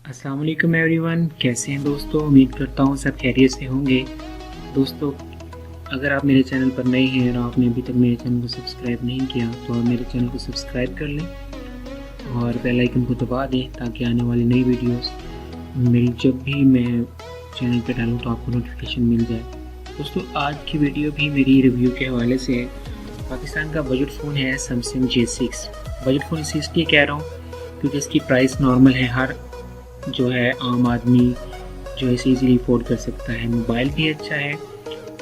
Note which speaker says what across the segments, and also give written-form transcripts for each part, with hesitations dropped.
Speaker 1: अस्सलाम वालेकुम एवरीवन, कैसे हैं दोस्तों। उम्मीद करता हूँ सब खैरियत से होंगे। दोस्तों, अगर आप मेरे चैनल पर नए हैं और आपने अभी तक मेरे चैनल को सब्सक्राइब नहीं किया तो आप मेरे चैनल को सब्सक्राइब कर लें और बेल आइकन को दबा दें ताकि आने वाली नई वीडियोस मेरी जब भी मैं चैनल पर डालूँ तो आपको नोटिफिकेशन मिल जाए। दोस्तों, आज की वीडियो भी मेरी रिव्यू के हवाले से है। पाकिस्तान का बजट फ़ोन है सैमसंग J6। बजट फ़ोन इसलिए कह रहा हूँ क्योंकि इसकी प्राइस नॉर्मल है, हर जो है आम आदमी जो है इजीली अफोर्ड कर सकता है। मोबाइल भी अच्छा है,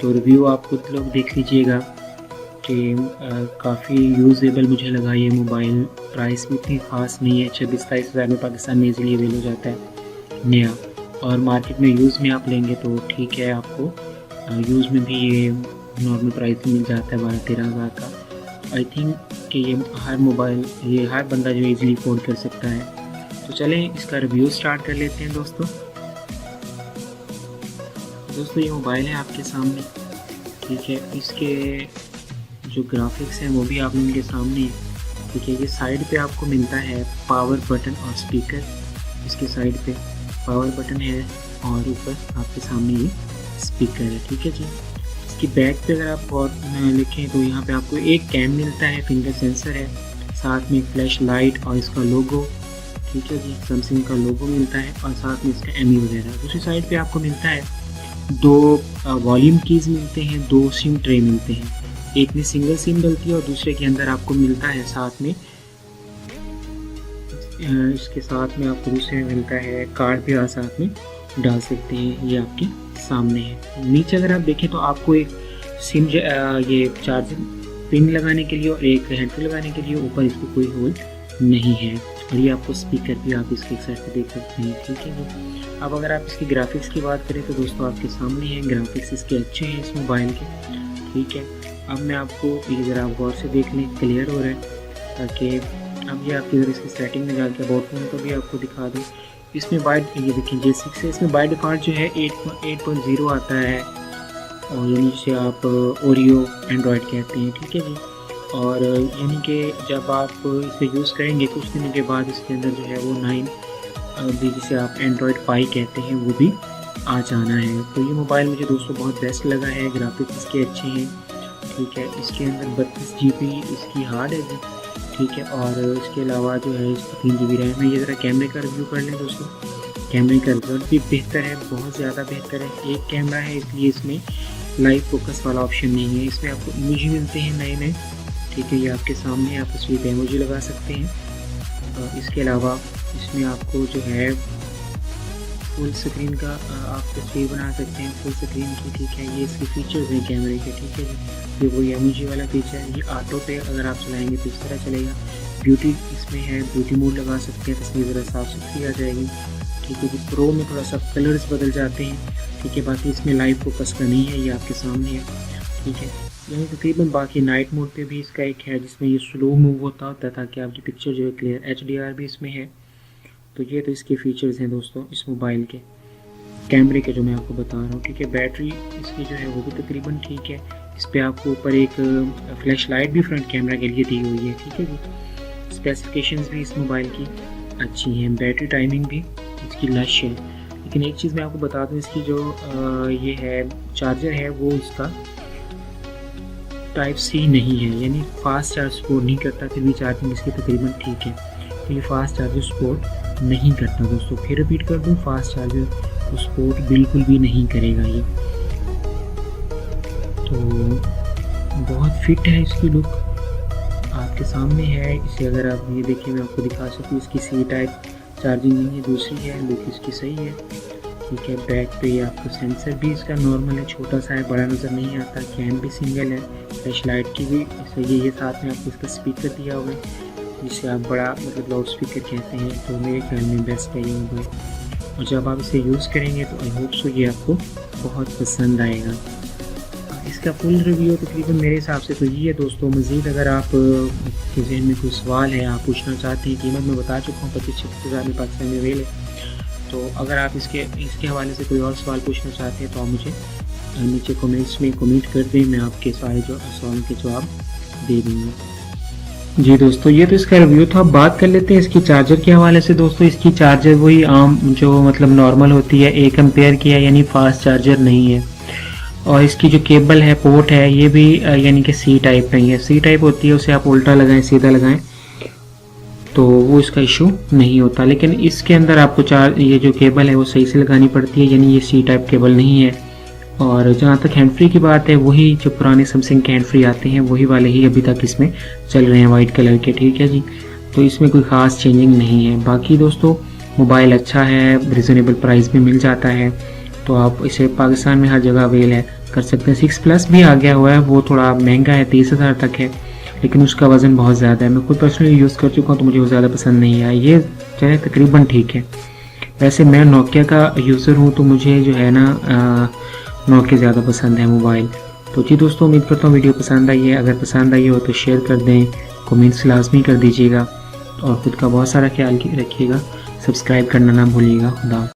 Speaker 1: तो रिव्यू आप खुद लोग देख लीजिएगा कि काफ़ी यूज़ेबल मुझे लगा ये मोबाइल। प्राइस भी इतनी ख़ास नहीं है, 26-27 हज़ार में पाकिस्तान में इजीली अवेल हो जाता है नया। और मार्केट में यूज़ में आप लेंगे तो ठीक है, आपको यूज़ में भी ये नॉर्मल प्राइस मिल जाता है 12-13 हज़ार का। आई थिंक कि ये हर बंदा जो इजीली अफोर्ड कर सकता है। तो चलें इसका रिव्यू स्टार्ट कर लेते हैं दोस्तों। ये मोबाइल है आपके सामने, ठीक है। इसके जो ग्राफिक्स हैं वो भी आप इनके सामने है, ठीक है। ये साइड पे आपको मिलता है पावर बटन और स्पीकर। इसके साइड पे पावर बटन है और ऊपर आपके सामने ये स्पीकर है, ठीक है जी। इसकी बैक पे अगर आप और लिखें तो यहाँ पे आपको एक कैम मिलता है, फिंगर सेंसर है, साथ में फ्लैश लाइट और इसका लोगो, ठीक है जी, सैमसंग का लोगो मिलता है और साथ में इसका एमई वगैरह। दूसरी साइड पे आपको मिलता है दो वॉल्यूम कीज़ मिलते हैं, दो सिम ट्रे मिलते हैं। एक में सिंगल सिम डलती है और दूसरे के अंदर आपको मिलता है साथ में इसके साथ में आपको दूसरे में मिलता है कार्ड भी आप साथ में डाल सकते हैं। ये आपके सामने है। नीचे अगर आप देखें तो आपको एक सिम ये चार्जिंग पिन लगाने के लिए और एक हेडफोन लगाने के लिए, ऊपर इसको कोई होल नहीं है। और ये आपको स्पीकर भी आप इसके एक साइड पे देख सकते हैं, ठीक है। अब अगर आप इसकी ग्राफिक्स की बात करें तो दोस्तों आपके सामने हैं ग्राफिक्स इसके अच्छे हैं इस मोबाइल के, ठीक है। अब मैं आपको ये ज़रा आप गौर से देख लें, क्लियर हो रहा है, ताकि अब ये आपकी इसकी सेटिंग में जाकर अबाउट फोन को भी आपको दिखा दूँ। इसमें ये देखिए J6 है, इसमें बाय डिफ़ॉल्ट जो है 8.0 आता है, और यानी जिसे आप ओरियो एंड्रॉयड कहते हैं, ठीक है जी। और यानी कि जब आप इसे यूज़ करेंगे कुछ दिनों के बाद इसके अंदर जो है वो 9 भी, जिसे आप एंड्रॉयड पाई कहते हैं, वो भी आ जाना है। तो ये मोबाइल मुझे दोस्तों बहुत बेस्ट लगा है। ग्राफिक्स इसके अच्छे हैं, ठीक है। इसके अंदर 32 GB इसकी हार्ड है जी, ठीक है। और इसके अलावा जो है इसकी 3 GB रैम है। ये ज़रा कैमरे का रिव्यू कर लें दोस्तों। कैमरे का रिजल्ट भी बेहतर है, बहुत ज़्यादा बेहतर है। एक कैमरा है इसलिए इसमें लाइव फोकस वाला ऑप्शन नहीं है। इसमें आपको इमेज मिलते हैं नए नए, ठीक है। ये आपके सामने आप इसमें इमोजी लगा सकते हैं। और इसके अलावा इसमें आपको जो है फुल स्क्रीन का आप तस्वीर बना सकते हैं फुल स्क्रीन की, ठीक है। ये इसके फीचर्स हैं कैमरे के, ठीक है जी। ये वही इमोजी वाला फीचर है। ये ऑटो पे अगर आप चलाएंगे तो इस तरह चलेगा। ब्यूटी इसमें है, ब्यूटी मोड लगा सकते हैं, तस्वीर ज़रा साफ सुथरी आ जाएगी, ठीक है जी। प्रो में थोड़ा सा कलर्स बदल जाते हैं, ठीक है। बाकी इसमें लाइव फोकस का नहीं है, ये आपके सामने है, ठीक है। यानी तकरीबन बाकी नाइट मोड पे भी इसका एक है जिसमें ये स्लो मूव होता है ताकि आपकी पिक्चर जो है क्लियर, HDR भी इसमें है। तो ये तो इसके फीचर्स हैं दोस्तों इस मोबाइल के कैमरे के जो मैं आपको बता रहा हूँ, ठीक है। बैटरी इसकी जो है वो भी तकरीबन ठीक है। इस पर आपको ऊपर एक फ्लैश लाइट भी फ्रंट कैमरा के लिए दी हुई है, ठीक है जी। स्पेसिफिकेशंस भी इस मोबाइल की अच्छी हैं, बैटरी टाइमिंग भी इसकी लश है। लेकिन एक चीज़ मैं आपको बता दूँ, इसकी जो ये है चार्जर है वो इसका Type-C नहीं है, यानी फास्ट चार्ज सपोर्ट नहीं करता। फिर भी चार्जिंग इसकी तकरीबन ठीक है, तो ये फास्ट चार्जर सपोर्ट नहीं करता दोस्तों। फिर रिपीट कर दूँ, फास्ट चार्जर को सपोर्ट बिल्कुल भी नहीं करेगा ये। तो बहुत फिट है, इसकी लुक आपके सामने है। इसे अगर आप ये देखिए मैं आपको दिखा सकूँ, इसकी C टाइप चार्जिंग नहीं है, दूसरी है, लुक इसकी सही है, ठीक है। बैक पे आपको सेंसर भी इसका नॉर्मल है, छोटा सा है, बड़ा नज़र नहीं आता। कैम भी सिंगल है, फ्लैश लाइट की भी सही है। ये साथ में आपको इसका स्पीकर दिया हुआ है जिसे आप बड़ा मतलब लाउड स्पीकर कहते हैं। तो मेरे ख्याल में बेस्ट है ये मोबाइल, और जब आप इसे यूज़ करेंगे तो आई होप सो ये आपको बहुत पसंद आएगा। इसका फुल रिव्यू तकरीबन मेरे हिसाब से तो ये है दोस्तों। मज़ीद अगर आप के जहन में कोई सवाल है, आप पूछना चाहते हैं, कीमत मैं बता चुका हूँ 25-26 हज़ार में पाकिस्तान में अवेल है। तो अगर आप इसके हवाले से कोई और सवाल पूछना चाहते हैं तो आप मुझे नीचे कमेंट्स में कमेंट कर दें, मैं आपके सारे जो सवालों के जवाब दे दूँगा। जी दोस्तों, ये तो इसका रिव्यू था। अब बात कर लेते हैं इसकी चार्जर के हवाले से। दोस्तों इसकी चार्जर वही आम जो मतलब नॉर्मल होती है, 1 एम्पेयर की है, यानी फास्ट चार्जर नहीं है। और इसकी जो केबल है, पोर्ट है, ये भी यानी कि सी टाइप नहीं है। सी टाइप होती है, उसे आप उल्टा लगाएं सीधा लगाएं तो वो इसका इशू नहीं होता। लेकिन इसके अंदर आपको ये जो केबल है वो सही से लगानी पड़ती है, यानी ये सी टाइप केबल नहीं है। और जहाँ तक हैंड फ्री की बात है, वही जो पुराने सैमसंग के हैंड फ्री आते हैं वही वाले ही अभी तक इसमें चल रहे हैं, वाइट कलर के। ठीक है जी, तो इसमें कोई ख़ास चेंजिंग नहीं है। बाकी दोस्तों मोबाइल अच्छा है, रिजनेबल प्राइस में मिल जाता है, तो आप इसे पाकिस्तान में हर जगह अवेल है कर सकते हैं। 6 प्लस भी आ गया हुआ है, वो थोड़ा महंगा है, 30,000 तक है, लेकिन उसका वज़न बहुत ज़्यादा है। मैं खुद पर्सनली यूज़ कर चुका हूँ तो मुझे वो ज़्यादा पसंद नहीं आया। ये जो है तकरीबन ठीक है। वैसे मैं नोकिया का यूज़र हूँ, तो मुझे जो है ना नोकिया ज़्यादा पसंद है मोबाइल। तो जी दोस्तों, उम्मीद करता हूँ वीडियो पसंद आई है। अगर पसंद आई हो तो शेयर कर दें, कमेंट्स लाजमी कर दीजिएगा, और ख़ुद का बहुत सारा ख्याल रखिएगा। सब्सक्राइब करना ना भूलिएगा। खुदा।